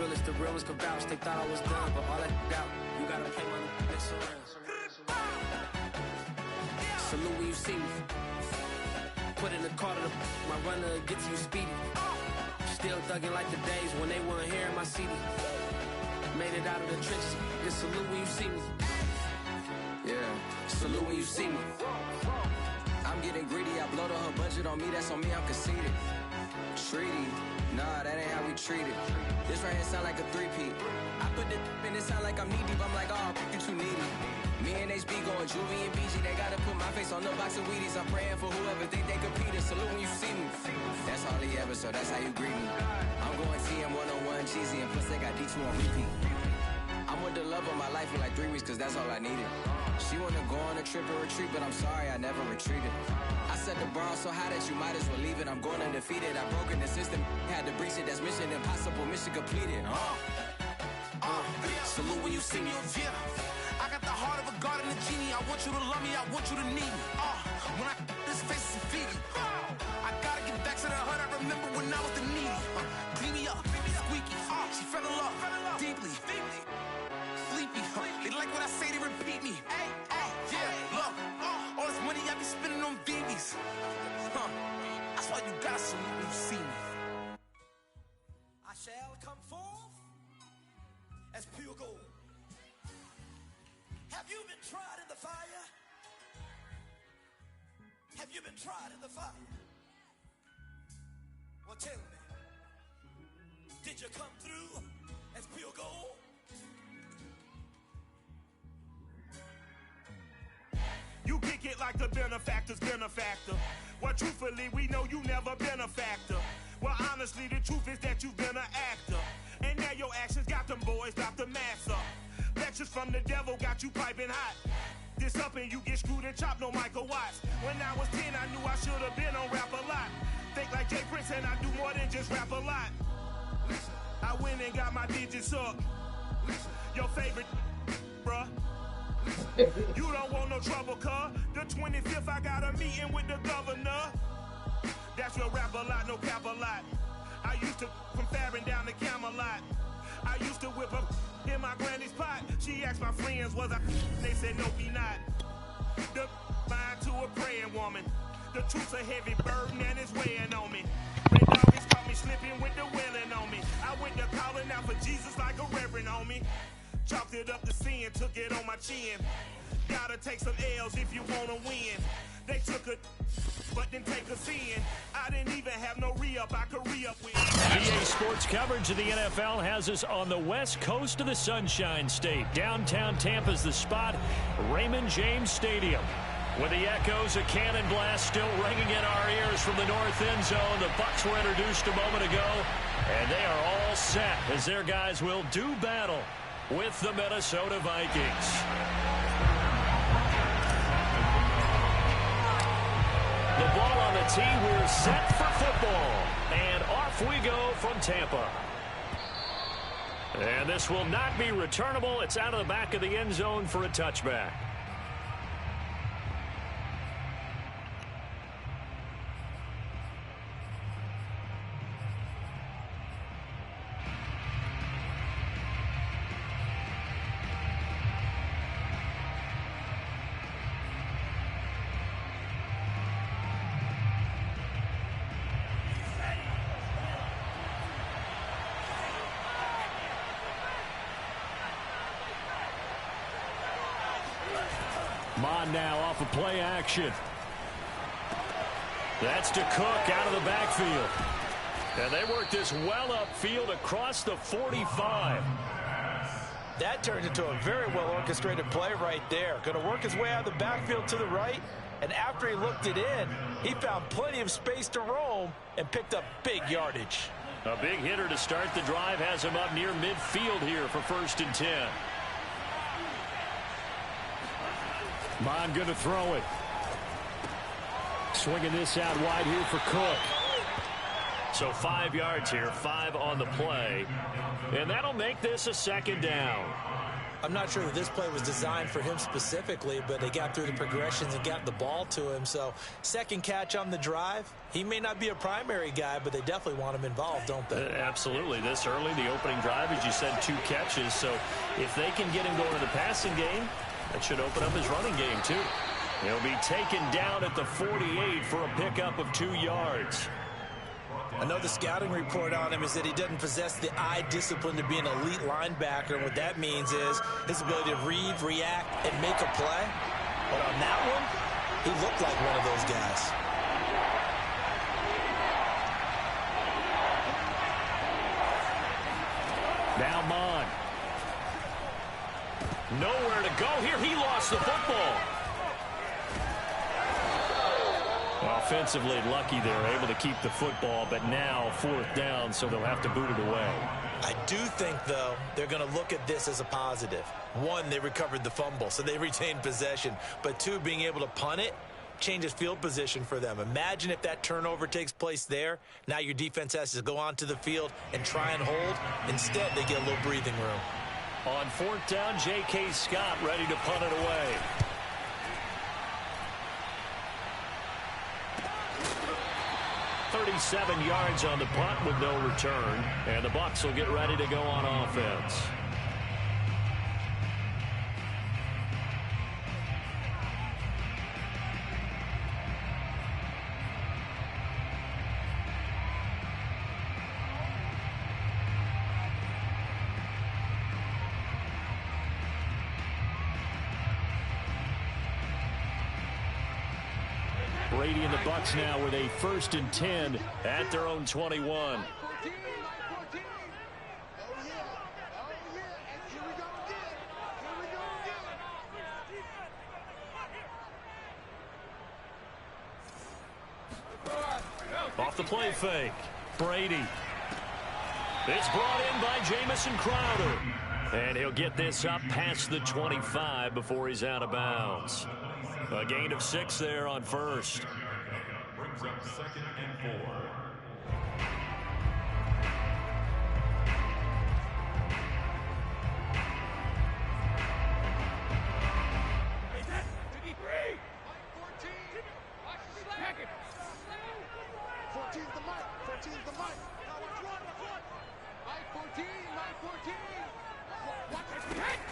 realest, the real ones can vouch. They thought I was done, but all that out. You gotta pay my next around. Salute when you see me. Put in the car to my runner, get to you speedy. Still thugging like the days when they weren't here in my CD. Made it out of the trenches. Just salute when you see me. Yeah, salute when you see me. I'm getting greedy, I blow the whole budget on me, that's on me, I'm conceited. Treaty, nah, that ain't how we treat it. This right here sound like a three-peat. I put the in it sound like I'm knee deep, I'm like, oh, you too needy. Me and HB going Juvie and BG, they gotta put my face on the box of Wheaties. I'm praying for whoever think they compete. Salute when you see me. That's all he ever, so that's how you greet me. I'm going TM 101 cheesy, and plus they got D2 on repeat. I'm with the love of my life for like 3 weeks, cause that's all I needed. She wanna go on a trip and retreat, but I'm sorry, I never retreated. I set the bar so high that you might as well leave it. I'm going undefeated, I broken the system, had to breach it. That's mission impossible, mission completed. Salute when you see me. Yeah, I got the heart of a god and a genie. I want you to love me, I want you to need me. When I this face is feeding. I gotta get back to the hood. I remember when I was the needy. Clean me up, squeaky. She fell in love deeply. Sleepy. They like what I say, they repeat me. Yeah, look, all this money I be spending on BBs. That's why you gotta salute when you see me. I shall come forth as pure gold. Have you been tried in the fire? Have you been tried in the fire? Well, tell me, did you come through as pure gold? You kick it like the benefactor's benefactor. Well, truthfully, we know you never been a factor. Well, honestly, the truth is that you've been an actor. And now your actions got them boys about to mass up. Lectures from the devil got you piping hot. This up and you get screwed and chopped, no Michael Watts. When I was 10, I knew I should have been on Rap a Lot. Think like Jay Prince and I do more than just rap a lot. I went and got my digits up. Your favorite, bruh. You don't want no trouble, cuz. The 25th, I got a meeting with the governor. That's your Rap a Lot, no cap a lot. I used to from Farron down to Camelot. I used to whip up in my granny's pot. She asked my friends, was I? They said, no, we not. The mind to a praying woman. The truth's a heavy burden and it's weighing on me. Red doggies caught me slipping with the wailing on me. I went to calling out for Jesus like a reverend on me. Chalked it up to sin, took it on my chin. Gotta take some L's if you wanna win. They took a, but didn't take us in. I didn't even have no re-up I could re-up with. EA Sports coverage of the NFL has us on the west coast of the Sunshine State. Downtown Tampa's the spot, Raymond James Stadium. With the echoes of Cannon Blast still ringing in our ears from the north end zone. The Bucs were introduced a moment ago, and they are all set as their guys will do battle with the Minnesota Vikings. The ball on the tee, we're set for football. And off we go from Tampa. And this will not be returnable. It's out of the back of the end zone for a touchback. Mon now off of play action. That's to Cook out of the backfield. And they work this well upfield across the 45. That turned into a very well orchestrated play right there. Going to work his way out of the backfield to the right. And after he looked it in, he found plenty of space to roam and picked up big yardage. A big hitter to start the drive has him up near midfield here for 1st and 10. Mon going to throw it. Swinging this out wide here for Cook. So 5 yards here, 5 on the play. And that'll make this a 2nd down. I'm not sure that this play was designed for him specifically, but they got through the progressions and got the ball to him. So second catch on the drive. He may not be a primary guy, but they definitely want him involved, don't they? Absolutely. This early, the opening drive, as you said, 2 catches. So if they can get him going to the passing game, that should open up his running game too. He'll be taken down at the 48 for a pickup of 2 yards. I know the scouting report on him is that he doesn't possess the eye discipline to be an elite linebacker. And what that means is his ability to read, react, and make a play. But on that one, he looked like one of those guys. Now Mond. Nowhere to go here. He lost the football. Offensively lucky they're able to keep the football, but now 4th down, so they'll have to boot it away. I do think, though, they're going to look at this as a positive. 1, they recovered the fumble, so they retained possession. But 2, being able to punt it changes field position for them. Imagine if that turnover takes place there. Now your defense has to go onto the field and try and hold. Instead, they get a little breathing room. On 4th down, J.K. Scott ready to punt it away. 37 yards on the punt with no return, and the Bucs will get ready to go on offense. Brady and the Bucs now with a 1st and 10 at their own 21. Off the play fake. Brady. It's brought in by Jamison Crowder. And he'll get this up past the 25 before he's out of bounds. A gain of 6 there on 1st. Brings up 2nd and 4.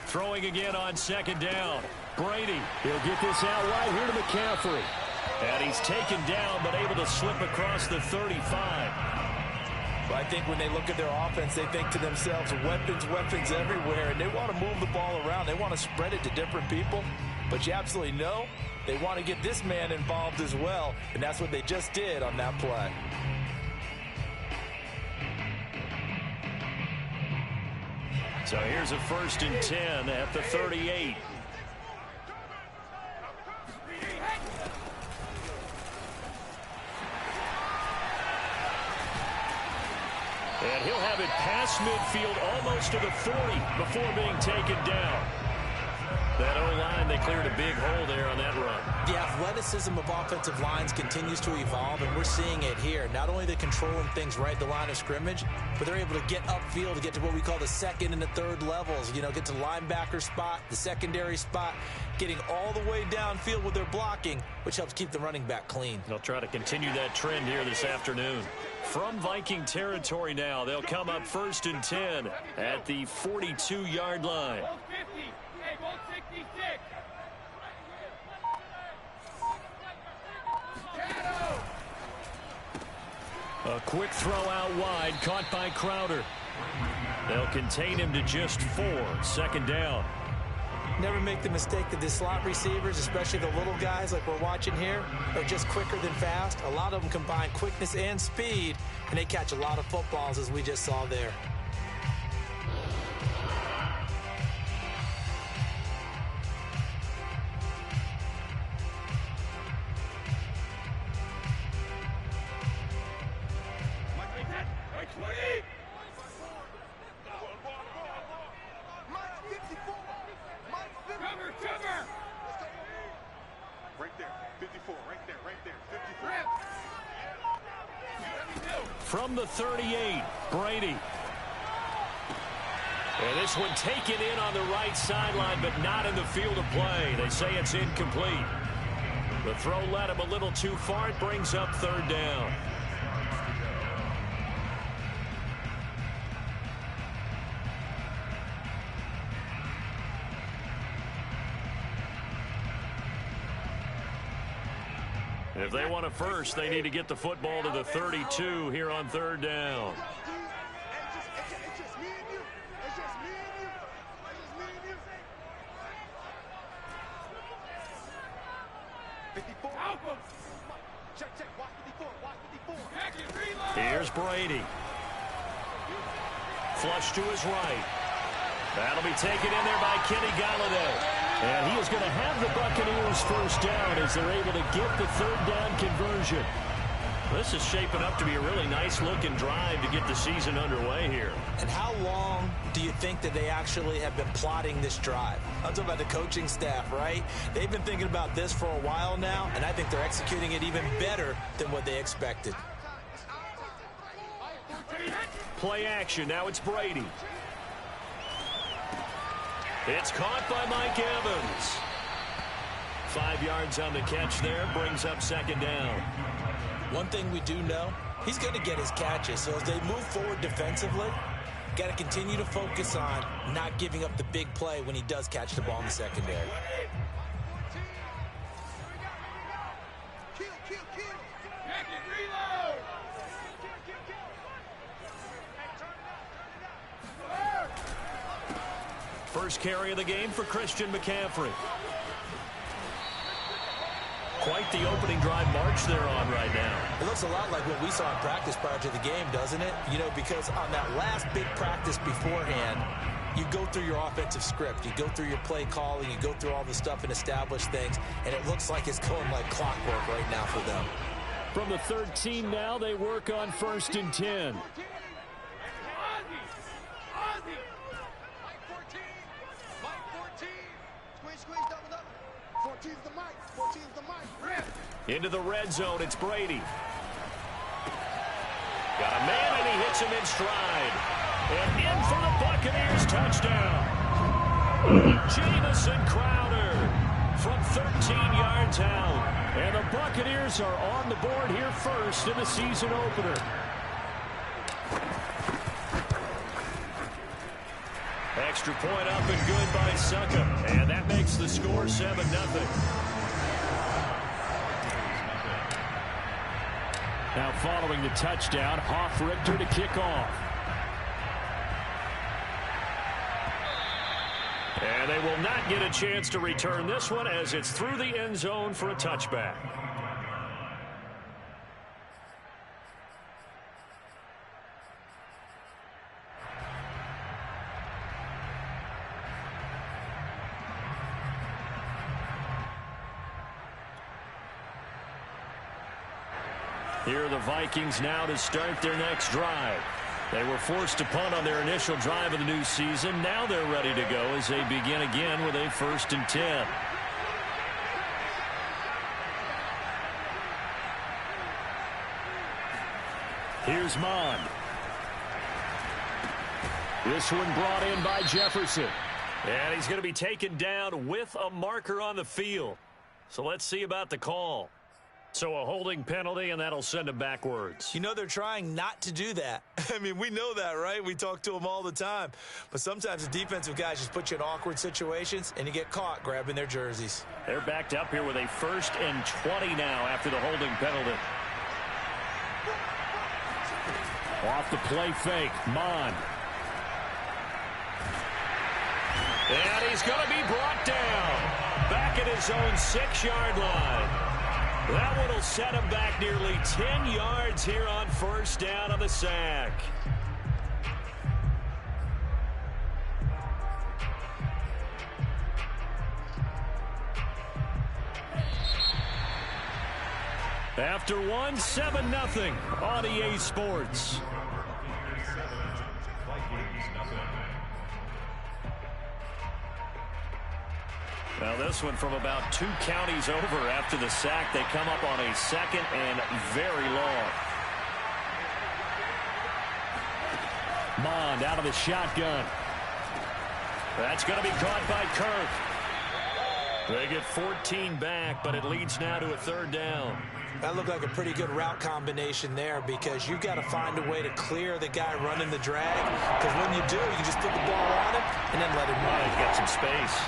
Throwing again on 2nd down. Brady, he'll get this out right here to McCaffrey. And he's taken down, but able to slip across the 35. But I think when they look at their offense, they think to themselves, weapons everywhere, and they want to move the ball around. They want to spread it to different people. But you absolutely know they want to get this man involved as well, and that's what they just did on that play. So here's a 1st and 10 at the 38. And he'll have it past midfield almost to the 40 before being taken down. That O-line, they cleared a big hole there on that run. The athleticism of offensive lines continues to evolve, and we're seeing it here. Not only are they controlling things right at the line of scrimmage, but they're able to get upfield to get to what we call the 2nd and the 3rd levels. You know, get to the linebacker spot, the secondary spot, getting all the way downfield with their blocking, which helps keep the running back clean. They'll try to continue that trend here this afternoon. From Viking territory now, they'll come up 1st and 10 at the 42-yard line. A quick throw out wide, caught by Crowder. They'll contain him to just 4, 2nd down. Never make the mistake that the slot receivers, especially the little guys like we're watching here, are just quicker than fast. A lot of them combine quickness and speed, and they catch a lot of footballs, as we just saw there. From the 38, Brady. And this one taken in on the right sideline, but not in the field of play. They say it's incomplete. The throw led him a little too far. It brings up third down. If they want a first, they need to get the football to the 32 here on third down. Here's Brady. Flush to his right. That'll be taken in there by Kenny Golladay. And he is going to have the Buccaneers first down as they're able to get the third down conversion. This is shaping up to be a really nice-looking drive to get the season underway here. And how long do you think that they actually have been plotting this drive? I'm talking about the coaching staff, right? They've been thinking about this for a while now, and I think they're executing it even better than what they expected. Play action. Now it's Brady. It's caught by Mike Evans. 5 yards on the catch there. Brings up second down. One thing we do know, he's going to get his catches. So as they move forward defensively, got to continue to focus on not giving up the big play when he does catch the ball in the secondary. First carry of the game for Christian McCaffrey. Quite the opening drive march they're on right now. It looks a lot like what we saw in practice prior to the game, doesn't it? You know, because on that last big practice beforehand, you go through your offensive script. You go through your play calling. You go through all the stuff and establish things. And it looks like it's going like clockwork right now for them. From the 13 now, they work on 1st and 10. Into the red zone, it's Brady. Got a man, and he hits him in stride. And in for the Buccaneers touchdown. Jamison Crowder from 13 yards out. And the Buccaneers are on the board here first in the season opener. Extra point up and good by Succop. And that makes the score 7-0. Now following the touchdown, Hofrichter to kick off. And they will not get a chance to return this one as it's through the end zone for a touchback. Here are the Vikings now to start their next drive. They were forced to punt on their initial drive of the new season. Now they're ready to go as they begin again with a 1st and 10. Here's Mond. This one brought in by Jefferson. And he's going to be taken down with a marker on the field. So let's see about the call. So a holding penalty, and that'll send him backwards. You know, they're trying not to do that. I mean, we know that, right? We talk to them all the time. But sometimes the defensive guys just put you in awkward situations, and you get caught grabbing their jerseys. They're backed up here with a 1st and 20 now after the holding penalty. Off the play fake, Mond. And he's going to be brought down. Back at his own 6-yard line. That one will set him back nearly 10 yards here on 1st down on the sack. After one, 7-0 on EA Sports. Now this one from about 2 counties over after the sack. They come up on a 2nd and very long. Mond out of the shotgun. That's going to be caught by Kirk. They get 14 back, but it leads now to a third down. That looked like a pretty good route combination there because you've got to find a way to clear the guy running the drag. Because when you do, you can just put the ball on him and then let him run. He's got some space.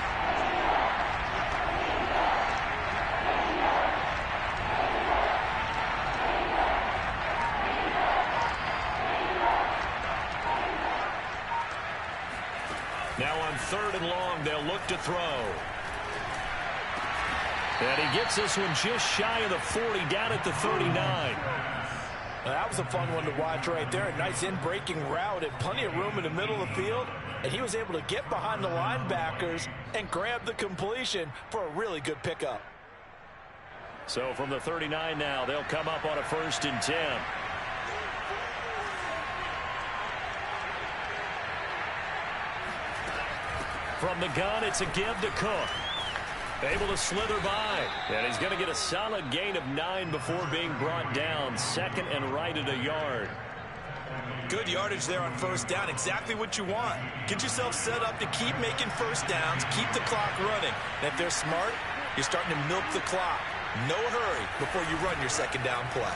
Now on 3rd and long, they'll look to throw. And he gets this one just shy of the 40, down at the 39. That was a fun one to watch right there. A nice in-breaking route and plenty of room in the middle of the field. And he was able to get behind the linebackers and grab the completion for a really good pickup. So from the 39 now, they'll come up on a 1st and 10. From the gun, it's a give to Cook. Able to slither by. And he's going to get a solid gain of 9 before being brought down. 2nd and right at a yard. Good yardage there on 1st down. Exactly what you want. Get yourself set up to keep making 1st downs. Keep the clock running. And if they're smart, you're starting to milk the clock. No hurry before you run your 2nd down play.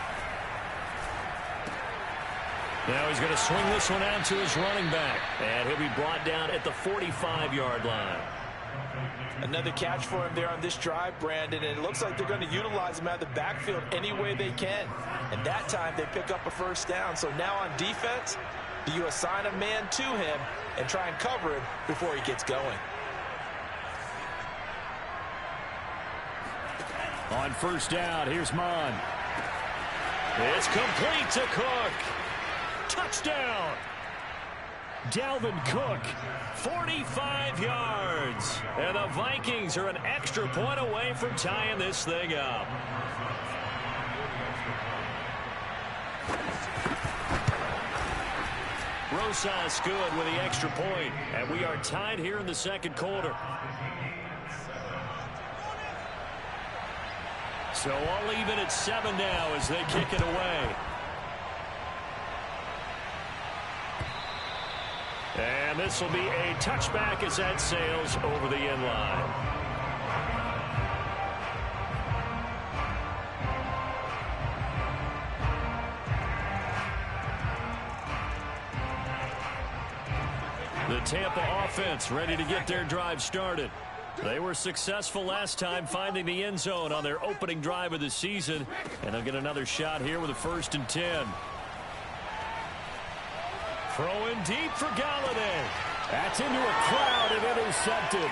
Now he's going to swing this one out to his running back. And he'll be brought down at the 45-yard line. Another catch for him there on this drive, Brandon, and it looks like they're going to utilize him out of the backfield any way they can. And that time they pick up a 1st down. So now on defense, do you assign a man to him and try and cover him before he gets going? On 1st down, here's Mon. It's complete to Cook. Touchdown. Dalvin Cook, 45 yards. And the Vikings are an extra point away from tying this thing up. Rosas good with the extra point. And we are tied here in the 2nd quarter. So I'll leave it at 7 now as they kick it away. And this will be a touchback as that sails over the end line. The Tampa offense ready to get their drive started. They were successful last time finding the end zone on their opening drive of the season. And they'll get another shot here with a 1st and 10. Throwing deep for Galladay. That's into a crowd and intercepted.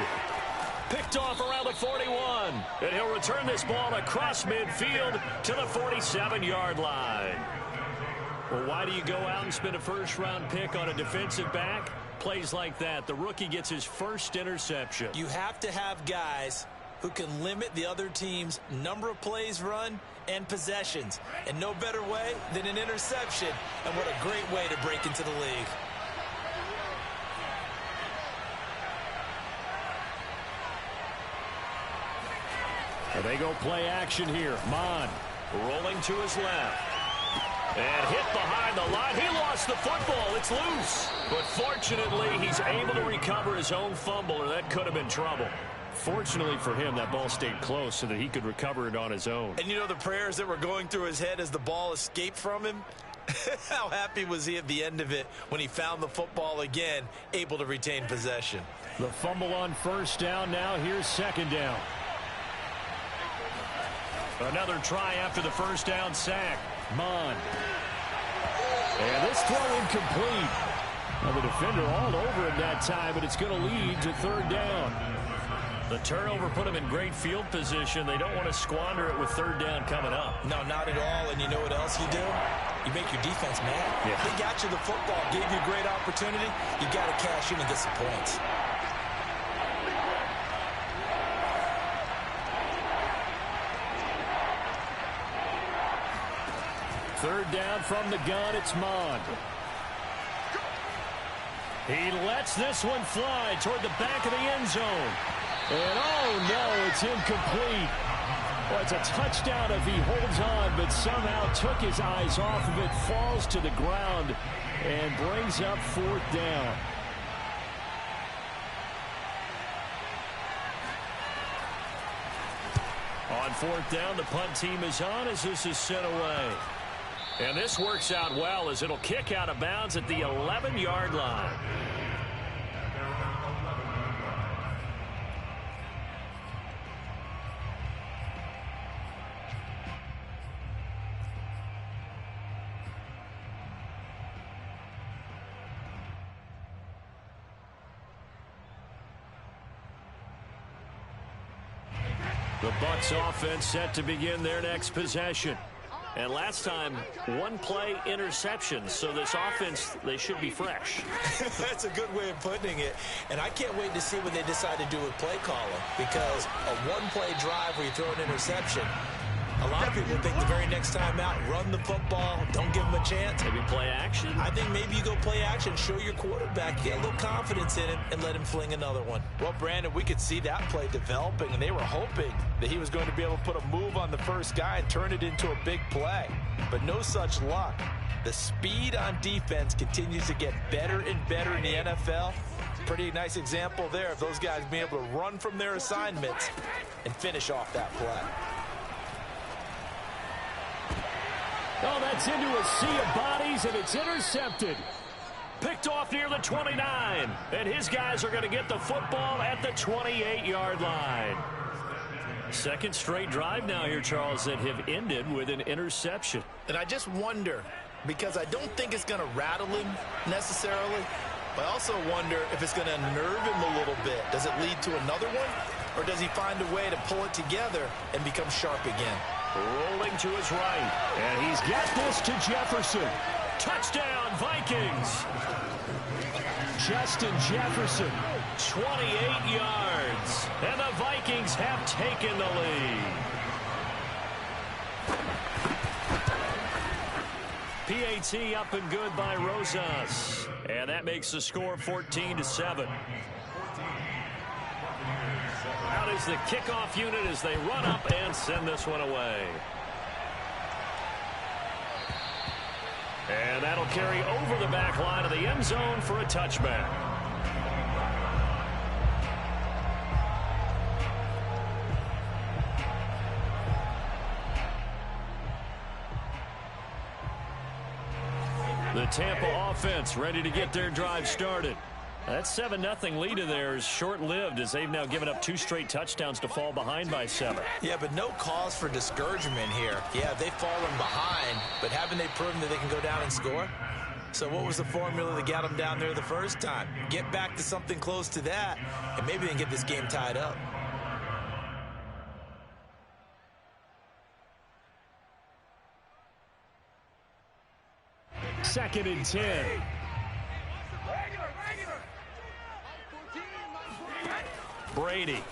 Picked off around the 41. And he'll return this ball across midfield to the 47-yard line. Well, why do you go out and spend a 1st-round pick on a defensive back? Plays like that, the rookie gets his 1st interception. You have to have guys who can limit the other team's number of plays run and possessions. And no better way than an interception. And what a great way to break into the league. And they go play action here. Mon rolling to his left. And hit behind the line. He lost the football. It's loose. But fortunately, he's able to recover his own fumble, or that could have been trouble. Fortunately for him, that ball stayed close so that he could recover it on his own. And you know the prayers that were going through his head as the ball escaped from him? How happy was he at the end of it when he found the football again, able to retain possession? The fumble on 1st down. Now here's 2nd down. Another try after the 1st down sack. Mon. And this throw incomplete. Now the defender all over him that time, but it's going to lead to 3rd down. The turnover put him in great field position. They don't want to squander it with 3rd down coming up. No, not at all. And you know what else you do? You make your defense mad. Yeah. They got you the football, gave you a great opportunity. You got to cash in and get some points. Third down from the gun, it's Mon. He lets this one fly toward the back of the end zone. And oh no, it's incomplete. Well, it's a touchdown if he holds on, but somehow took his eyes off of it, falls to the ground, and brings up 4th down. On fourth down, the punt team is on as this is sent away. And this works out well as it'll kick out of bounds at the 11-yard line. The Bucs offense set to begin their next possession. And last time, one-play interception. So this offense, they should be fresh. That's a good way of putting it. And I can't wait to see what they decide to do with play calling. Because a one-play drive where you throw an interception, a lot of people think the very next time out, run the football, don't give them a chance. Maybe play action. I think maybe you go play action, show your quarterback, get a little confidence in him, and let him fling another one. Well, Brandon, we could see that play developing, and they were hoping that he was going to be able to put a move on the first guy and turn it into a big play. But no such luck. The speed on defense continues to get better and better in the NFL. Pretty nice example there of those guys being able to run from their assignments and finish off that play. Oh, that's into a sea of bodies, and it's intercepted. Picked off near the 29. And his guys are going to get the football at the 28-yard line. Second straight drive now here, Charles, that have ended with an interception. And I just wonder, because I don't think it's going to rattle him necessarily, but I also wonder if it's going to unnerve him a little bit. Does it lead to another one, or does he find a way to pull it together and become sharp again? Rolling to his right, and he's got this to Jefferson. Touchdown, Vikings. Justin Jefferson, 28 yards, and the Vikings have taken the lead. PAT up and good by Rosas, and that makes the score 14-7. Out is the kickoff unit as they run up and send this one away. And that'll carry over the back line of the end zone for a touchback. The Tampa offense ready to get their drive started. That 7-0 lead of theirs short-lived as they've now given up 2 straight touchdowns to fall behind by 7. Yeah, but no cause for discouragement here. Yeah, they've fallen behind, but haven't they proven that they can go down and score? So what was the formula that got them down there the first time? Get back to something close to that, and maybe they can get this game tied up. Second and 10. Brady.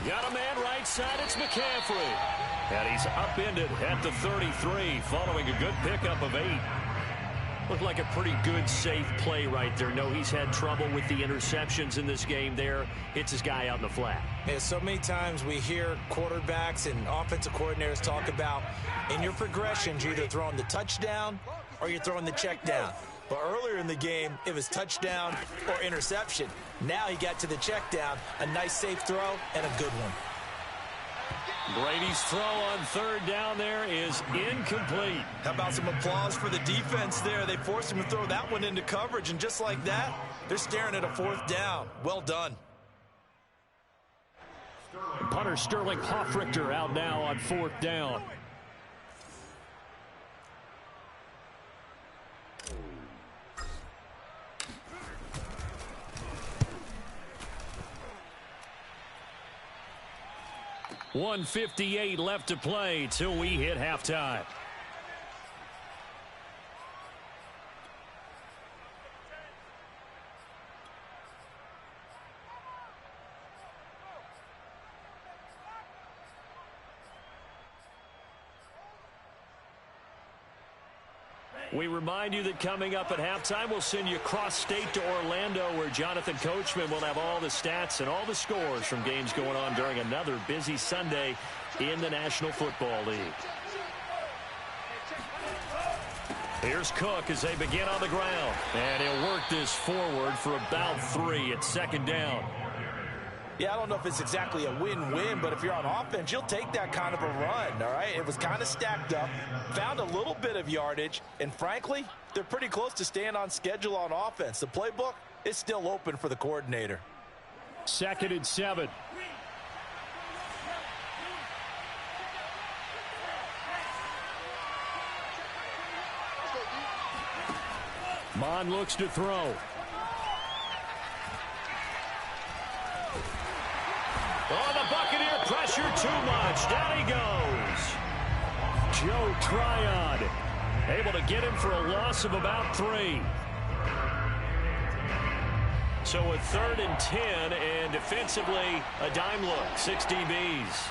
Got a man right side. It's McCaffrey. And he's upended at the 33 following a good pickup of 8. Looked like a pretty good, safe play right there. No, he's had trouble with the interceptions in this game there. Hits his guy out in the flat. Yeah, so many times we hear quarterbacks and offensive coordinators talk about in your progressions, you're either throwing the touchdown or you're throwing the check down. But earlier in the game, it was touchdown or interception. Now he got to the check down, a nice safe throw, and a good one. Brady's throw on third down there is incomplete. How about some applause for the defense there? They forced him to throw that one into coverage, and just like that, they're staring at a 4th down. Well done. Punter Sterling Hoffrichter out now on 4th down. .158 left to play till we hit halftime. We remind you that coming up at halftime, we'll send you cross-state to Orlando, where Jonathan Coachman will have all the stats and all the scores from games going on during another busy Sunday in the National Football League. Here's Cook as they begin on the ground. And he'll work this forward for about 3 at 2nd down. Yeah, I don't know if it's exactly a win-win, but if you're on offense, you'll take that kind of a run, all right? It was kind of stacked up, found a little bit of yardage, and frankly, they're pretty close to staying on schedule on offense. The playbook is still open for the coordinator. 2nd and 7. Mond looks to throw. Oh, the Buccaneer pressure too much. Down he goes. Joe Tryon able to get him for a loss of about 3. So a 3rd and 10, and defensively a dime look. 6 DBs.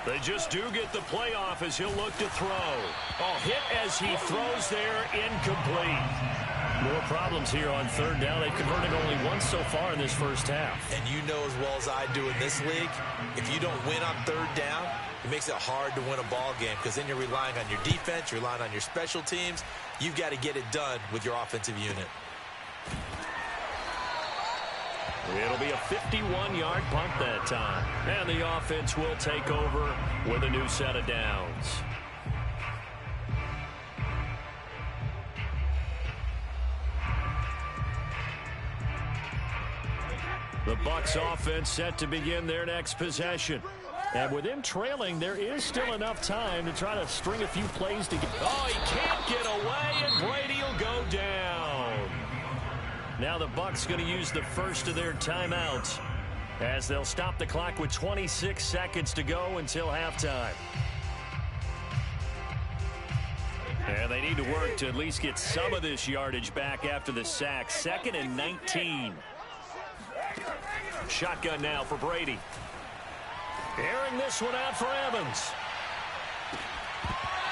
They just do get the playoff as he'll look to throw. Oh, hit as he throws there, incomplete. More problems here on 3rd down. They've converted only once so far in this first half. And you know as well as I do in this league, if you don't win on 3rd down, it makes it hard to win a ball game because then you're relying on your defense, you're relying on your special teams. You've got to get it done with your offensive unit. It'll be a 51-yard punt that time. And the offense will take over with a new set of downs. The Bucs offense set to begin their next possession. And with him trailing, there is still enough time to try to string a few plays together. Oh, he can't get away, and Brady will go down. Now the Bucs going to use the first of their timeouts as they'll stop the clock with 26 seconds to go until halftime. And they need to work to at least get some of this yardage back after the sack. 2nd and 19. Shotgun now for Brady. Airing this one out for Evans.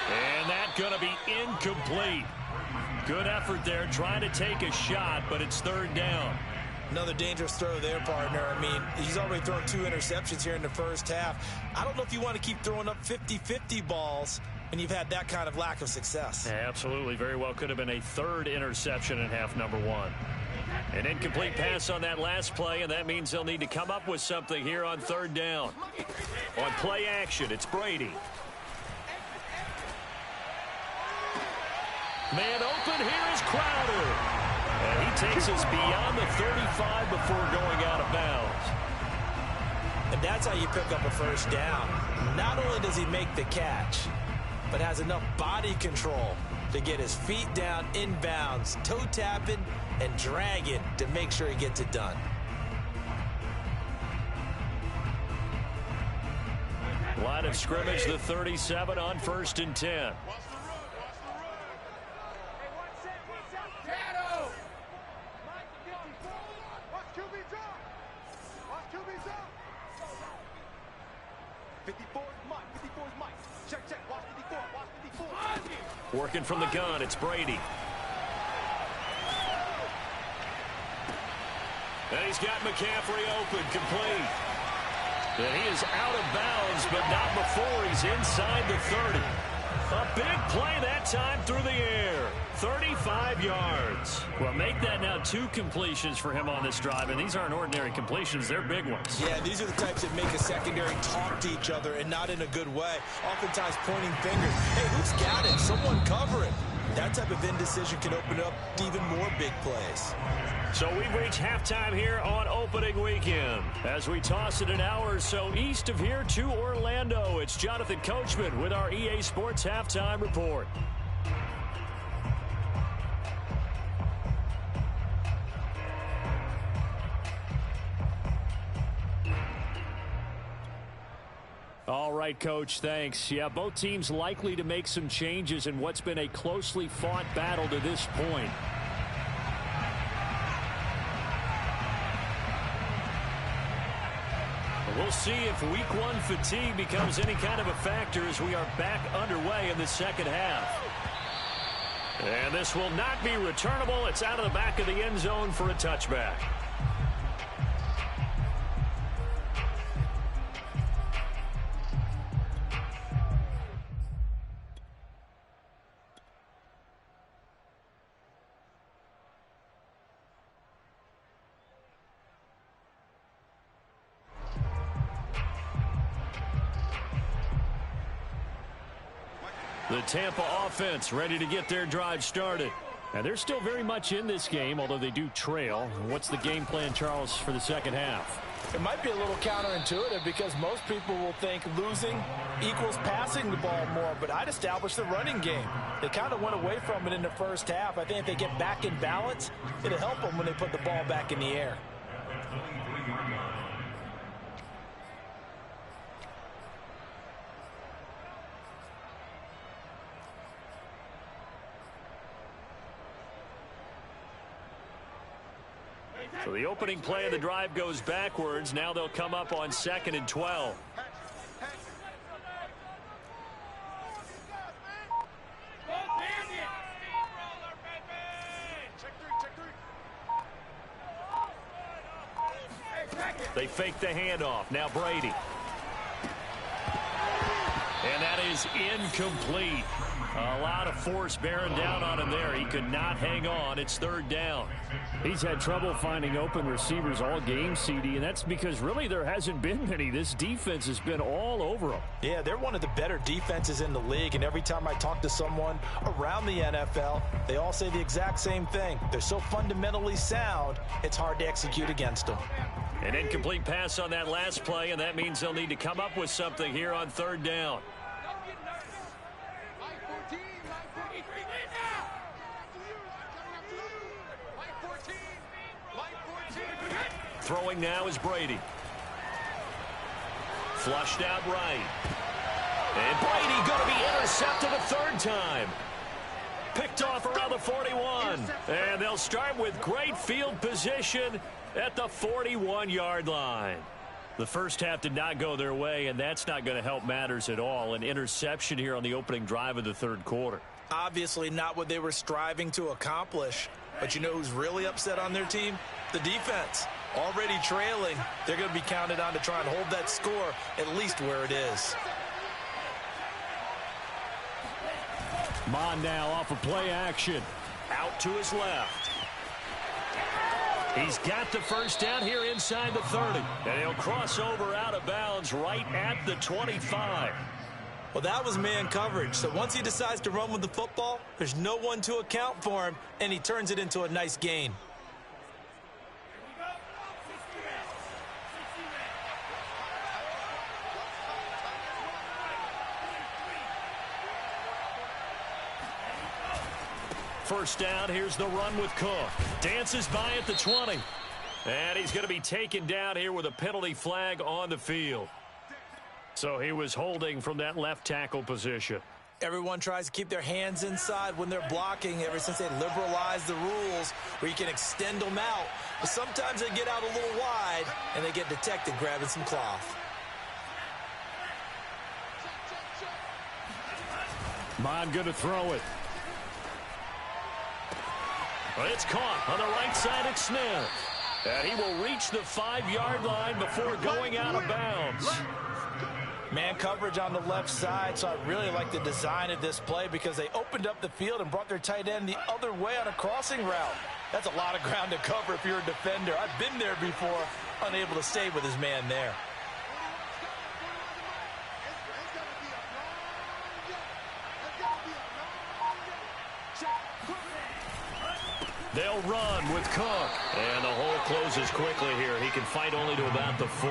And that's going to be incomplete. Good effort there trying to take a shot, but it's 3rd down. Another dangerous throw there, partner. I mean, he's already thrown 2 interceptions here in the first half. I don't know if you want to keep throwing up 50-50 balls when you've had that kind of lack of success. Absolutely. Very well could have been a 3rd interception in half number 1. An incomplete pass on that last play, and that means they'll need to come up with something here on 3rd down. On play action, it's Brady. Man open, here is Crowder. And he takes us beyond the 35 before going out of bounds. And that's how you pick up a first down. Not only does he make the catch, but has enough body control to get his feet down inbounds, toe tapping and dragging to make sure he gets it done. Line of scrimmage, the 37 on 1st and 10. Working from the gun, it's Brady. And he's got McCaffrey open, complete. And he is out of bounds, but not before he's inside the 30. A big play that time through the air. 35 yards. Well, make that now 2 completions for him on this drive, and these aren't ordinary completions. They're big ones. Yeah, these are the types that make a secondary talk to each other and not in a good way. Oftentimes pointing fingers. Hey, who's got it? Someone cover it. That type of indecision can open up even more big plays. So we've reached halftime here on opening weekend. As we toss it an hour or so east of here to Orlando, it's Jonathan Coachman with our EA Sports Halftime Report. All right, Coach, thanks. Yeah, both teams likely to make some changes in what's been a closely fought battle to this point. We'll see if week 1 fatigue becomes any kind of a factor as we are back underway in the second half. And this will not be returnable. It's out of the back of the end zone for a touchback. The Tampa offense ready to get their drive started. And they're still very much in this game, although they do trail. What's the game plan, Charles, for the second half? It might be a little counterintuitive because most people will think losing equals passing the ball more, but I'd establish the running game. They kind of went away from it in the first half. I think if they get back in balance, it'll help them when they put the ball back in the air. So the opening play of the drive goes backwards. Now they'll come up on 2nd and 12. They fake the handoff. Now Brady. And that is incomplete. A lot of force bearing down on him there. He could not hang on. It's 3rd down. He's had trouble finding open receivers all game, CD, and that's because really there hasn't been many. This defense has been all over him. Yeah, they're one of the better defenses in the league, and every time I talk to someone around the NFL, they all say the exact same thing. They're so fundamentally sound, it's hard to execute against them. An incomplete pass on that last play, and that means they'll need to come up with something here on 3rd down. Throwing now is Brady. Flushed out right. And Brady going to be intercepted a 3rd time. Picked off around the 41. And they'll start with great field position at the 41-yard line. The first half did not go their way, and that's not going to help matters at all. An interception here on the opening drive of the 3rd quarter. Obviously not what they were striving to accomplish. But you know who's really upset on their team? The defense. Already trailing, they're going to be counted on to try and hold that score at least where it is. Mond now off of play action. Out to his left. He's got the first down here inside the 30. And he'll cross over out of bounds right at the 25. Well, that was man coverage. So once he decides to run with the football, there's no one to account for him, and he turns it into a nice gain. First down, here's the run with Cook. Dances by at the 20. And he's going to be taken down here with a penalty flag on the field. So he was holding from that left tackle position. Everyone tries to keep their hands inside when they're blocking ever since they liberalized the rules where you can extend them out. But sometimes they get out a little wide and they get detected grabbing some cloth. Mond going to throw it. It's caught on the right side at Smith. And he will reach the 5-yard line before going out of bounds. Man coverage on the left side, so I really like the design of this play because they opened up the field and brought their tight end the other way on a crossing route. That's a lot of ground to cover if you're a defender. I've been there before, unable to stay with his man there. They'll run with Cook. And the hole closes quickly here. He can fight only to about the 4.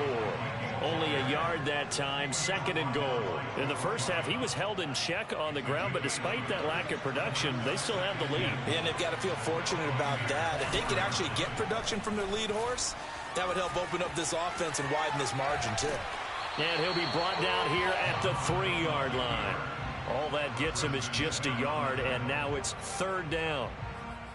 Only a yard that time, 2nd and goal. In the first half, he was held in check on the ground, but despite that lack of production, they still have the lead. And they've got to feel fortunate about that. If they could actually get production from their lead horse, that would help open up this offense and widen this margin, too. And he'll be brought down here at the 3-yard line. All that gets him is just a yard, and now it's 3rd down.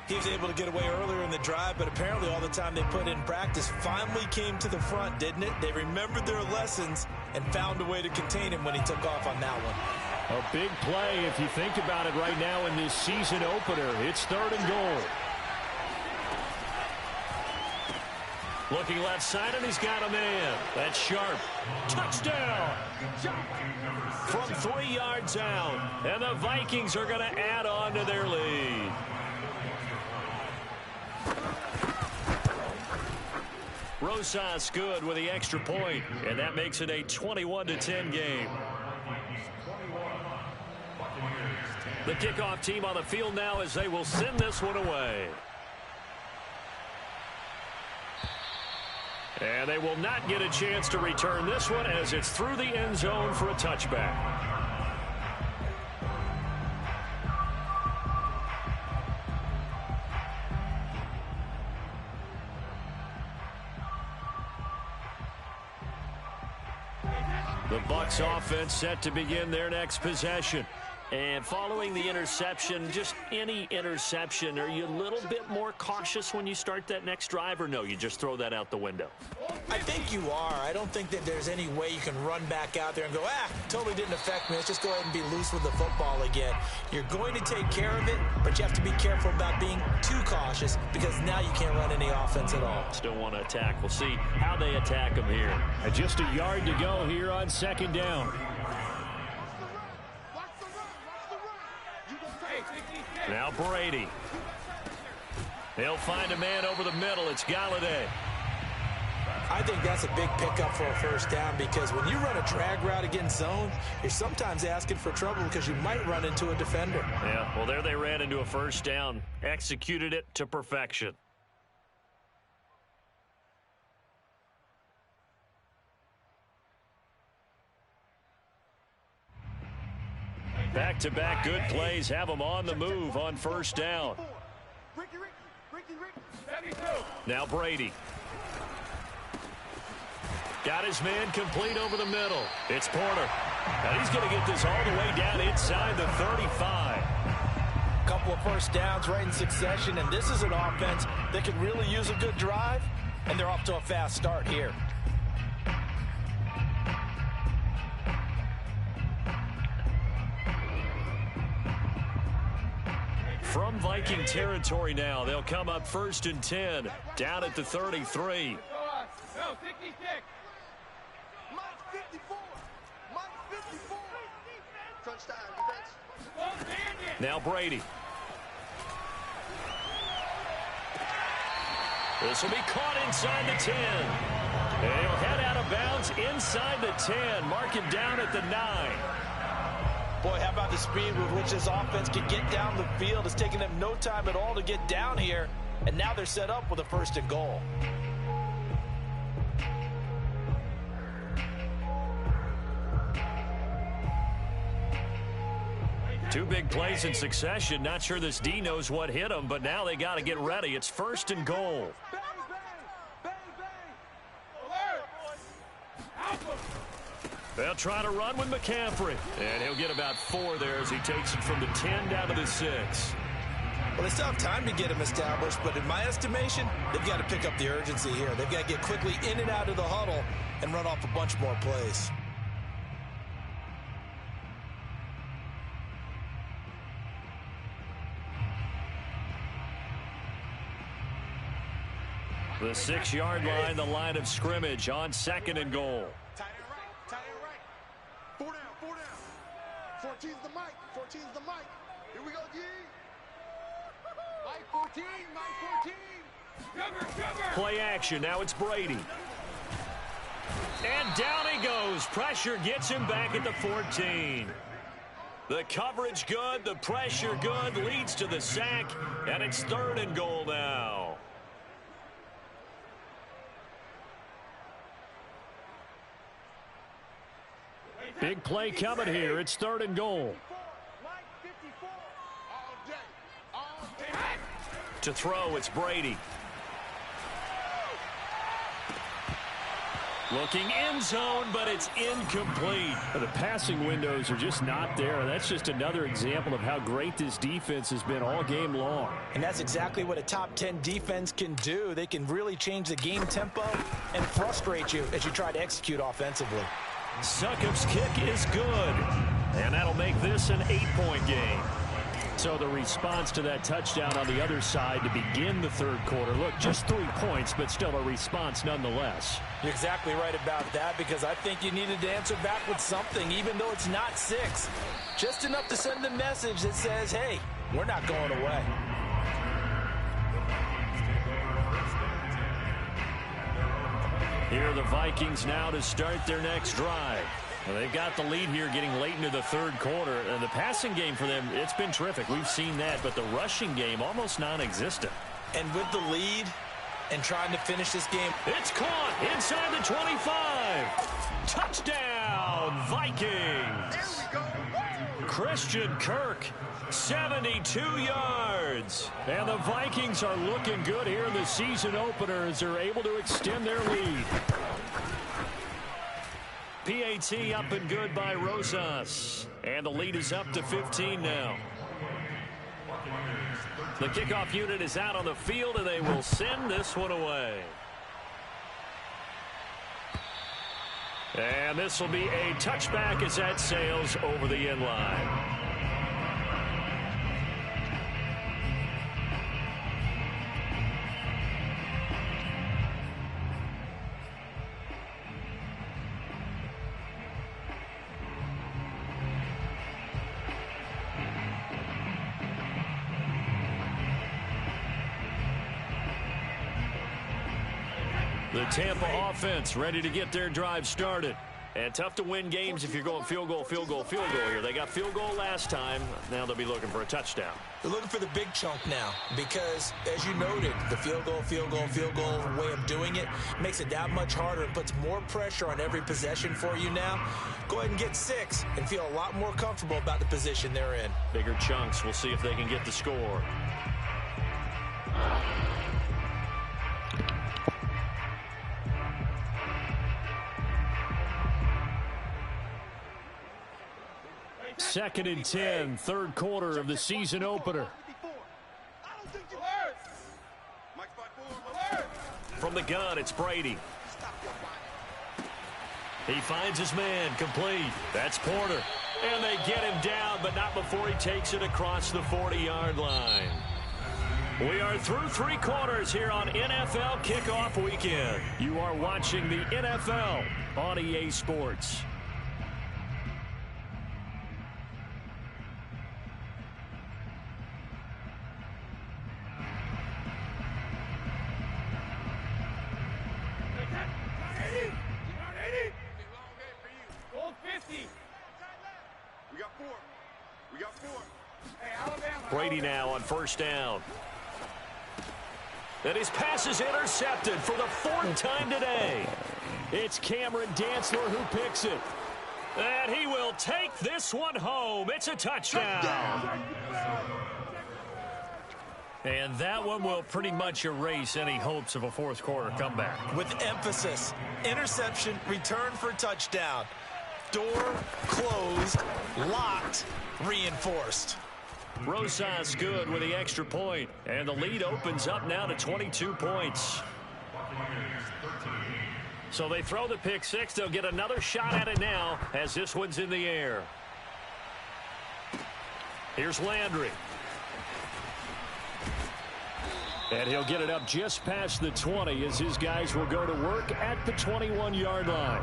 He was able to get away earlier in the drive, but apparently all the time they put in practice finally came to the front, didn't it? They remembered their lessons and found a way to contain him when he took off on that one. A big play if you think about it right now in this season opener. It's 3rd and goal. Looking left side, and he's got a man. That's Sharp. Touchdown! From 3 yards out, and the Vikings are going to add on to their lead. Rosas good with the extra point, and that makes it a 21-10 game. The kickoff team on the field now as they will send this one away. And they will not get a chance to return this one as it's through the end zone for a touchback. The Bucs offense set to begin their next possession. And following the interception, just any interception, are you a little bit more cautious when you start that next drive, or no, you just throw that out the window? I think you are. I don't think that there's any way you can run back out there and go, totally didn't affect me. Let's just go ahead and be loose with the football again. You're going to take care of it, but you have to be careful about being too cautious because now you can't run any offense at all. Still want to attack. We'll see how they attack them here. And just a yard to go here on second down. Now Brady. He'll find a man over the middle. It's Galladay. I think that's a big pickup for a first down because when you run a drag route against zone, you're sometimes asking for trouble because you might run into a defender. Yeah, well, there they ran into a first down. Executed it to perfection. Back-to-back good plays have them on the move on first down. Now Brady. Got his man complete over the middle. It's Porter. And he's going to get this all the way down inside the 35. Couple of first downs right in succession, and this is an offense that can really use a good drive, and they're off to a fast start here. From Viking territory now, they'll come up 1st and 10, down at the 33. Now Brady. This will be caught inside the 10. And he'll head out of bounds inside the 10, marking down at the 9. Boy, how about the speed with which this offense can get down the field? It's taking them no time at all to get down here, and now they're set up with a 1st and goal. Two big plays in succession. Not sure this D knows what hit him, but now they got to get ready. It's 1st and goal. They'll try to run with McCaffrey. And he'll get about 4 there as he takes it from the 10 down to the 6. Well, they still have time to get him established, but in my estimation, they've got to pick up the urgency here. They've got to get quickly in and out of the huddle and run off a bunch more plays. The 6-yard line, the line of scrimmage on 2nd and goal. Tight end right. 4 down. 14's the mic. 14's the mic. Here we go, G. Mike 14, Mike 14. Play action. Now it's Brady. And down he goes. Pressure gets him back at the 14. The coverage good. The pressure good. Leads to the sack. And it's 3rd and goal now. Big play coming here. It's 3rd and goal. To throw, it's Brady. Looking end zone, but it's incomplete. The passing windows are just not there. That's just another example of how great this defense has been all game long. And that's exactly what a top 10 defense can do. They can really change the game tempo and frustrate you as you try to execute offensively. Succop's kick is good. And that'll make this an 8-point game. So the response to that touchdown on the other side to begin the 3rd quarter. Look, just 3 points, but still a response nonetheless. You're exactly right about that because I think you needed to answer back with something, even though it's not 6. Just enough to send a message that says, hey, we're not going away. Here are the Vikings now to start their next drive. Well, they've got the lead here getting late into the third quarter. And the passing game for them, it's been terrific. We've seen that, but the rushing game almost non-existent. And with the lead and trying to finish this game. It's caught inside the 25. Touchdown, Vikings. There we go. Christian Kirk, 72 yards. And the Vikings are looking good here in the season opener as they're able to extend their lead. PAT up and good by Rosas. And the lead is up to 15 now. The kickoff unit is out on the field, and they will send this one away. And this will be a touchback as that sails over the end line. The Tampa offense ready to get their drive started. And tough to win games if you're going field goal, field goal, field goal here. They got field goal last time. Now they'll be looking for a touchdown. They're looking for the big chunk now because, as you noted, the field goal way of doing it makes it that much harder. It puts more pressure on every possession for you now. Go ahead and get 6 and feel a lot more comfortable about the position they're in. Bigger chunks. We'll see if they can get the score. Second and 10, third quarter of the season opener. From the gun, it's Brady. He finds his man, complete. That's Porter. And they get him down, but not before he takes it across the 40-yard line. We are through 3 quarters here on NFL Kickoff Weekend. You are watching the NFL on EA Sports. Brady now on first down. And his pass is intercepted for the 4th time today. It's Cameron Dantzler who picks it. And he will take this one home. It's a touchdown. And that one will pretty much erase any hopes of a fourth quarter comeback. With emphasis, interception, return for touchdown. Door closed, locked, reinforced. Rosas good with the extra point. And the lead opens up now to 22 points. So they throw the pick 6. They'll get another shot at it now as this one's in the air. Here's Landry. And he'll get it up just past the 20 as his guys will go to work at the 21-yard line.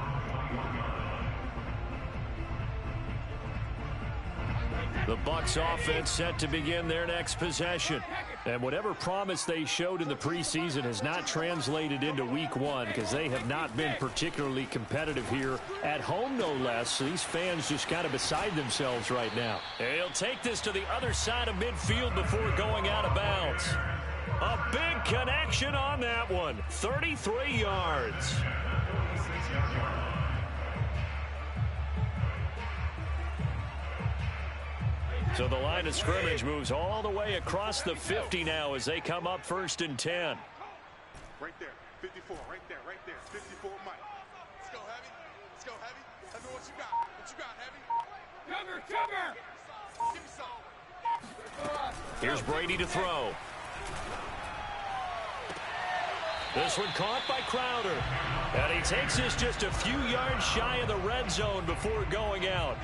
The Bucs offense set to begin their next possession. And whatever promise they showed in the preseason has not translated into week 1 because they have not been particularly competitive here at home, no less. So these fans just kind of beside themselves right now. He'll take this to the other side of midfield before going out of bounds. A big connection on that one. 33 yards. So the line of scrimmage moves all the way across the 50 now as they come up 1st and 10. Right there, 54, right there, 54, Mike. Let's go, Heavy. Let's go, Heavy. Tell me what you got. What you got, Heavy? Cover! Give me some. Here's Brady to throw. This one caught by Crowder. And he takes this just a few yards shy of the red zone before going out.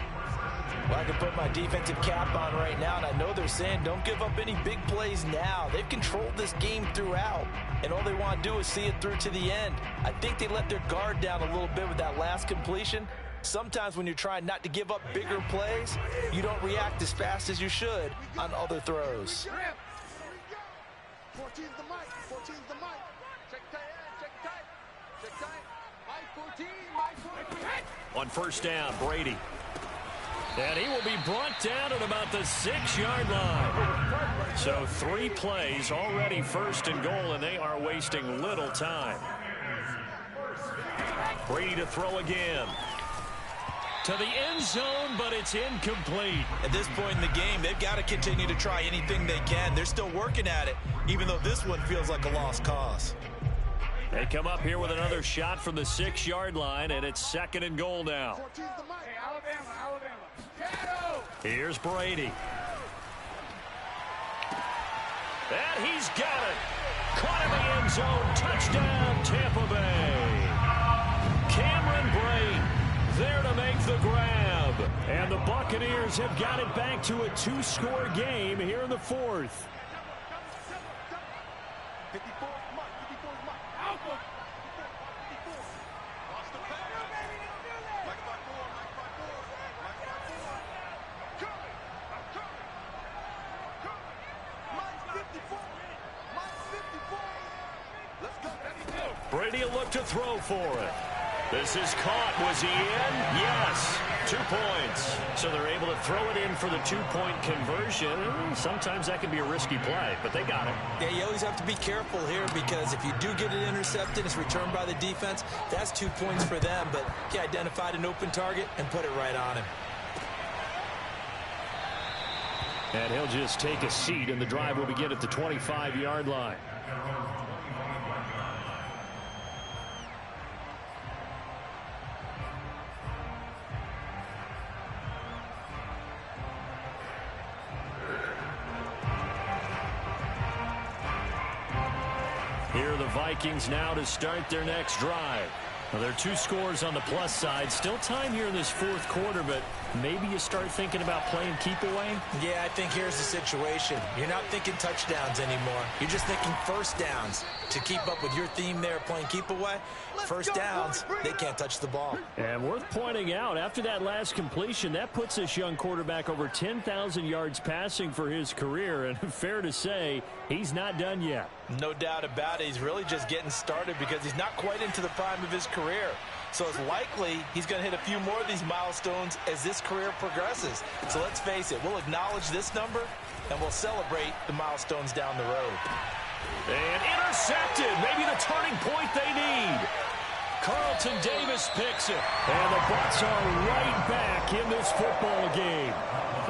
Well, I can put my defensive cap on right now, and I know they're saying don't give up any big plays now. They've controlled this game throughout, and all they want to do is see it through to the end. I think they let their guard down a little bit with that last completion. Sometimes when you're trying not to give up bigger plays, you don't react as fast as you should on other throws. 14's the mic. 14's the mic. Check tight. Check tight. Check tight. Mike. On first down, Brady. And he will be brought down at about the 6-yard line. So 3 plays already first and goal, and they are wasting little time. Brady to throw again. To the end zone, but it's incomplete. At this point in the game, they've got to continue to try anything they can. They're still working at it, even though this one feels like a lost cause. They come up here with another shot from the 6-yard line, and it's 2nd and goal now. Here's Brady. And he's got it. Caught in the end zone. Touchdown, Tampa Bay. Cameron Brate there to make the grab. And the Buccaneers have got it back to a 2-score game here in the 4th. 54. Brady will look to throw for it. This is caught. Was he in? Yes. 2 points. So they're able to throw it in for the 2-point conversion. Sometimes that can be a risky play, but they got it. Yeah, you always have to be careful here because if you do get it intercepted, it's returned by the defense. That's 2 points for them, but he identified an open target and put it right on him. And he'll just take a seat, and the drive will begin at the 25-yard line. Here are the Vikings now to start their next drive. Well, there are 2 scores on the plus side. Still time here in this 4th quarter, but maybe you start thinking about playing keep away? Yeah, I think here's the situation. You're not thinking touchdowns anymore. You're just thinking first downs. To keep up with your theme there playing keep away, first downs, they can't touch the ball. And worth pointing out, after that last completion, that puts this young quarterback over 10,000 yards passing for his career. And fair to say, he's not done yet. No doubt about it. He's really just getting started because he's not quite into the prime of his career. So it's likely he's going to hit a few more of these milestones as this career progresses. So let's face it, we'll acknowledge this number and we'll celebrate the milestones down the road. And intercepted. Maybe the turning point they need. Carlton Davis picks it. And the Bucs are right back in this football game.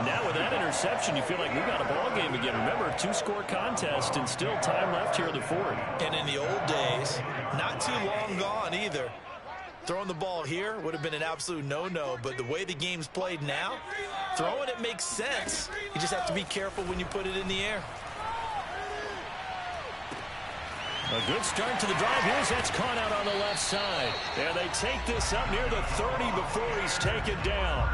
Now with that interception, you feel like we've got a ball game again. Remember, 2-score contest and still time left here in the 4th. And in the old days, not too long gone either. Throwing the ball here would have been an absolute no-no, but the way the game's played now, throwing it makes sense. You just have to be careful when you put it in the air. A good start to the drive. Here's that's caught out on the left side. And they take this up near the 30 before he's taken down.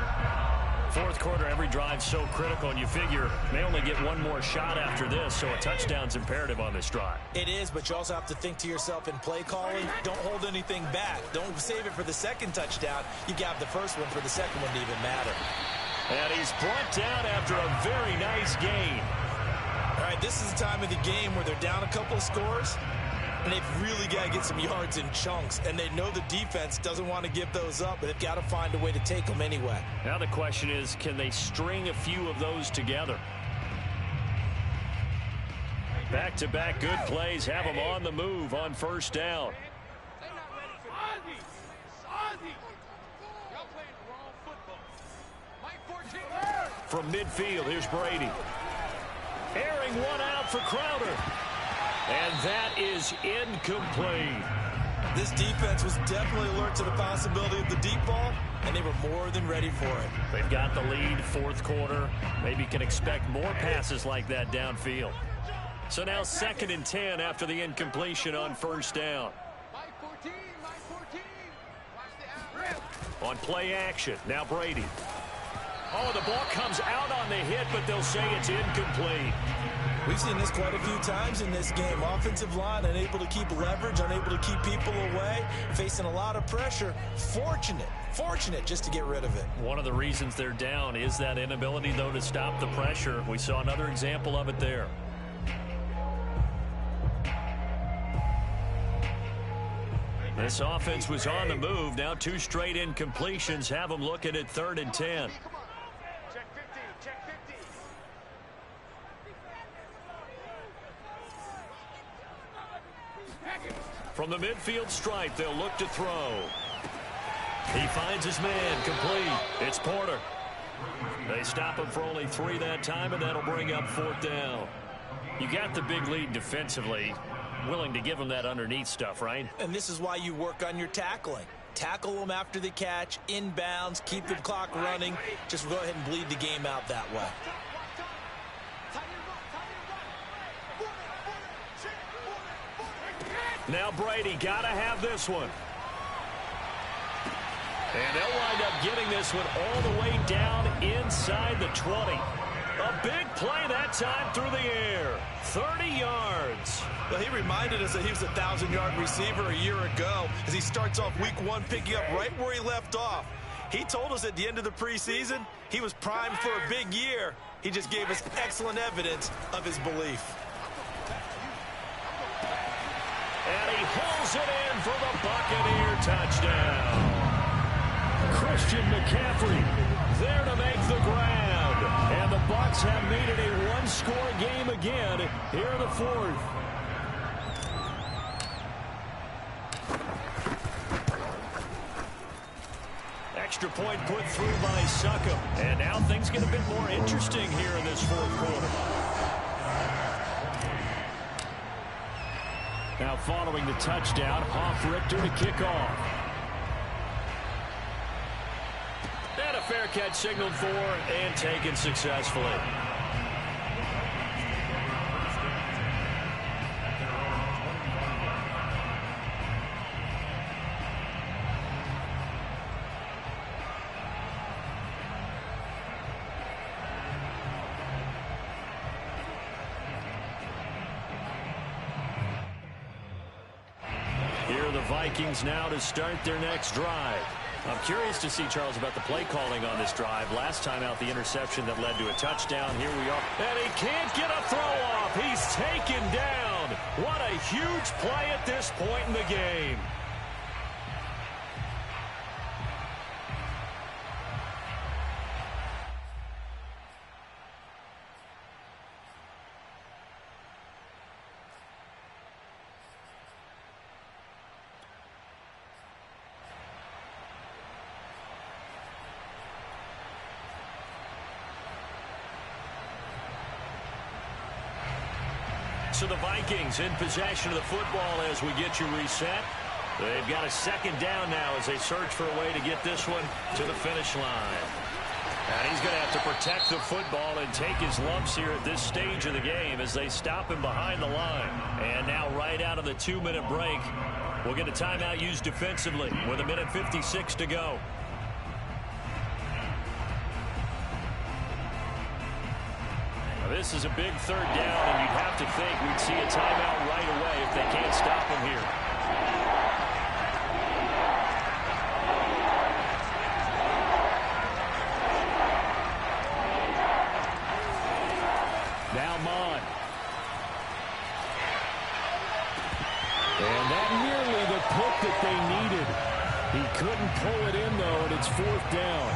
4th quarter, every drive so critical, and you figure may only get one more shot after this, so a touchdown's imperative on this drive. It is, but you also have to think to yourself in play calling, don't hold anything back. Don't save it for the 2nd touchdown. You got the first one for the 2nd one to even matter. And he's brought down after a very nice gain. All right, this is the time of the game where they're down a couple of scores, and they've really got to get some yards in chunks, and they know the defense doesn't want to give those up, but they've got to find a way to take them anyway. Now the question is, can they string a few of those together? Back-to-back good plays have them on the move on first down. From midfield, here's Brady. Airing one out for Crowder. And that is incomplete. This defense was definitely alert to the possibility of the deep ball, and they were more than ready for it. They've got the lead, 4th quarter. Maybe can expect more passes like that downfield. So now 2nd and 10 after the incompletion on first down. On play action, now Brady. Oh, the ball comes out on the hit, but they'll say it's incomplete. We've seen this quite a few times in this game. Offensive line unable to keep leverage, unable to keep people away, facing a lot of pressure. Fortunate just to get rid of it. One of the reasons they're down is that inability, though, to stop the pressure. We saw another example of it there. This offense was on the move. Now 2 straight incompletions have them looking at 3rd and 10. Check 50, check 50. From the midfield stripe, they'll look to throw. He finds his man, complete. It's Porter. They stop him for only 3 that time, and that'll bring up 4th down. You got the big lead defensively. Willing to give them that underneath stuff, right? And this is why you work on your tackling. Tackle them after the catch, inbounds, keep the clock running. Just go ahead and bleed the game out that way. Now Brady got to have this one. And they'll wind up getting this one all the way down inside the 20. A big play that time through the air. 30 yards. Well, he reminded us that he was a 1,000-yard receiver a year ago as he starts off week 1 picking up right where he left off. He told us at the end of the preseason he was primed for a big year. He just gave us excellent evidence of his belief. And he hauls it in for the Buccaneer touchdown. Christian McCaffrey there to make the grab. And the Bucs have made it a 1-score game again here in the 4th. Extra point put through by Succop. And now things get a bit more interesting here in this 4th quarter. Now following the touchdown, Hoff-Richter to kick off. And a fair catch signaled for and taken successfully. Here are the Vikings now to start their next drive. I'm curious to see, Charles, about the play calling on this drive. Last time out, the interception that led to a touchdown. Here we are. And he can't get a throw off. He's taken down. What a huge play at this point in the game. So the Vikings in possession of the football as we get you reset. They've got a 2nd down now as they search for a way to get this one to the finish line. And he's going to have to protect the football and take his lumps here at this stage of the game as they stop him behind the line. And now right out of the 2-minute break, we'll get a timeout used defensively with 1:56 to go. This is a big 3rd down, and you'd have to think we'd see a timeout right away if they can't stop him here. Now Mond. And that nearly the pick that they needed. He couldn't pull it in, though, and it's 4th down.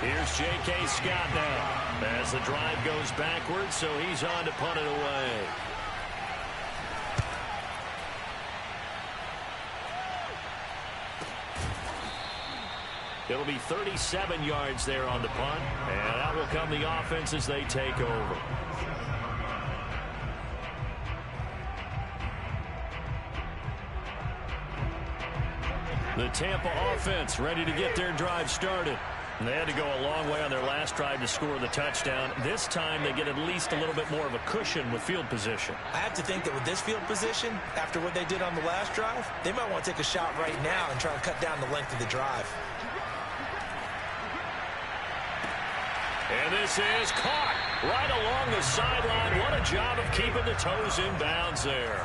Here's J.K. Scott now as the drive goes backwards, so he's on to punt it away. It'll be 37 yards there on the punt, and that will come the offense as they take over. The Tampa offense ready to get their drive started. They had to go a long way on their last drive to score the touchdown. This time they get at least a little bit more of a cushion with field position. I have to think that with this field position, after what they did on the last drive, they might want to take a shot right now and try to cut down the length of the drive. And this is caught right along the sideline. What a job of keeping the toes in bounds there.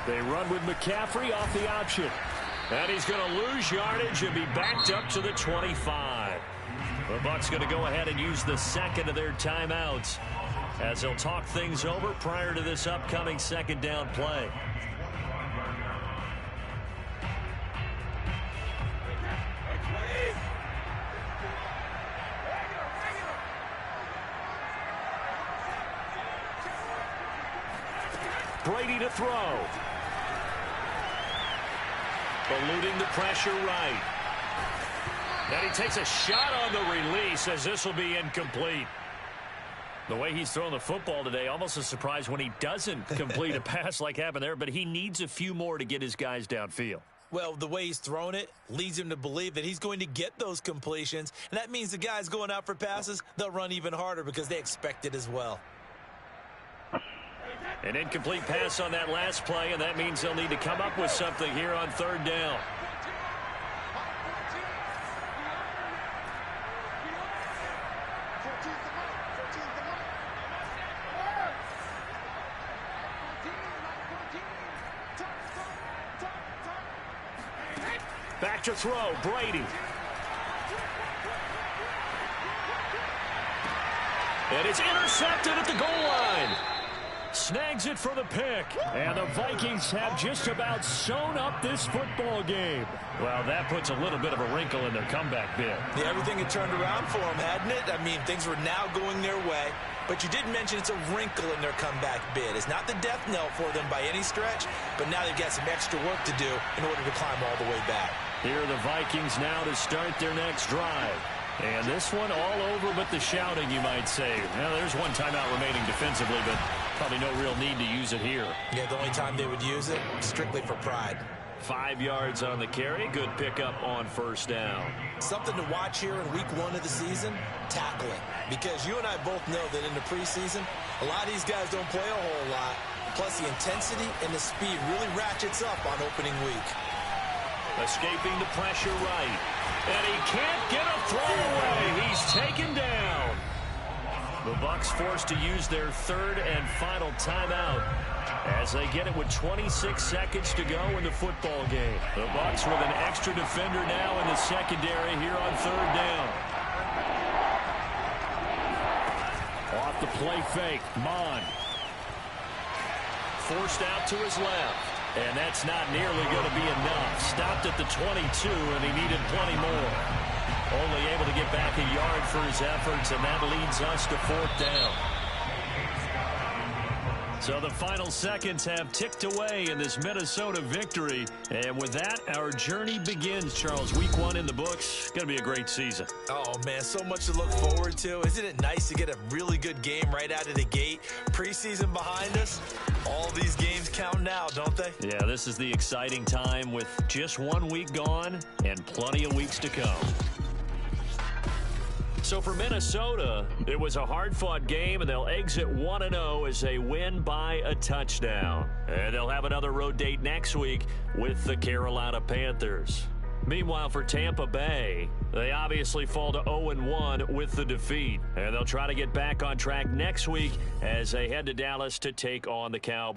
They run with McCaffrey off the option. And he's going to lose yardage and be backed up to the 25. The Bucs going to go ahead and use the 2nd of their timeouts as he'll talk things over prior to this upcoming second down play. Brady to throw. Eluding the pressure right. And he takes a shot on the release as this will be incomplete. The way he's throwing the football today, almost a surprise when he doesn't complete a pass like happened there, but he needs a few more to get his guys downfield. Well, the way he's thrown it leads him to believe that he's going to get ththose completions, and that means the guys going out for passes, they'll run even harder because they expect it as well. An incomplete pass on that last play, and that means they'll need to come up with something here on third down. Back to throw, Brady. And it's intercepted at the goal line. Snags it for the pick. And the Vikings have just about sewn up this football game. Well, that puts a little bit of a wrinkle in their comeback bid. Yeah, everything had turned around for them, hadn't it? I mean, things were now going their way. But you did mention it's a wrinkle in their comeback bid. It's not the death knell for them by any stretch, but now they've got some extra work to do in order to climb all the way back. Here are the Vikings now to start their next drive. And this one all over but the shouting, you might say. Now, there's one timeout remaining defensively, but probably no real need to use it here. Yeah, the only time they would use it, strictly for pride. 5 yards on the carry. Good pickup on first down. Something to watch here in week 1 of the season, tackling. Because you and I both know that in the preseason, a lot of these guys don't play a whole lot. Plus, the intensity and the speed really ratchets up on opening week. Escaping the pressure right. And he can't get a throw away. He's taken down. The Bucs forced to use their third and final timeout as they get it with 26 seconds to go in the football game. The Bucs with an extra defender now in the secondary here on third down. Off the play fake, Mond. Forced out to his left. And that's not nearly going to be enough. Stopped at the 22, and he needed plenty more. Only able to get back a yard for his efforts, and that leads us to fourth down. So the final seconds have ticked away in this Minnesota victory. And with that, our journey begins, Charles. Week 1 in the books. Going to be a great season. Oh, man, so much to look forward to. Isn't it nice to get a really good game right out of the gate? Preseason behind us. All these games count now, don't they? Yeah, this is the exciting time with just 1 week gone and plenty of weeks to come. So for Minnesota, it was a hard-fought game, and they'll exit 1-0 as they win by a touchdown. And they'll have another road date next week with the Carolina Panthers. Meanwhile, for Tampa Bay, they obviously fall to 0-1 with the defeat. And they'll try to get back on track next week as they head to Dallas to take on the Cowboys.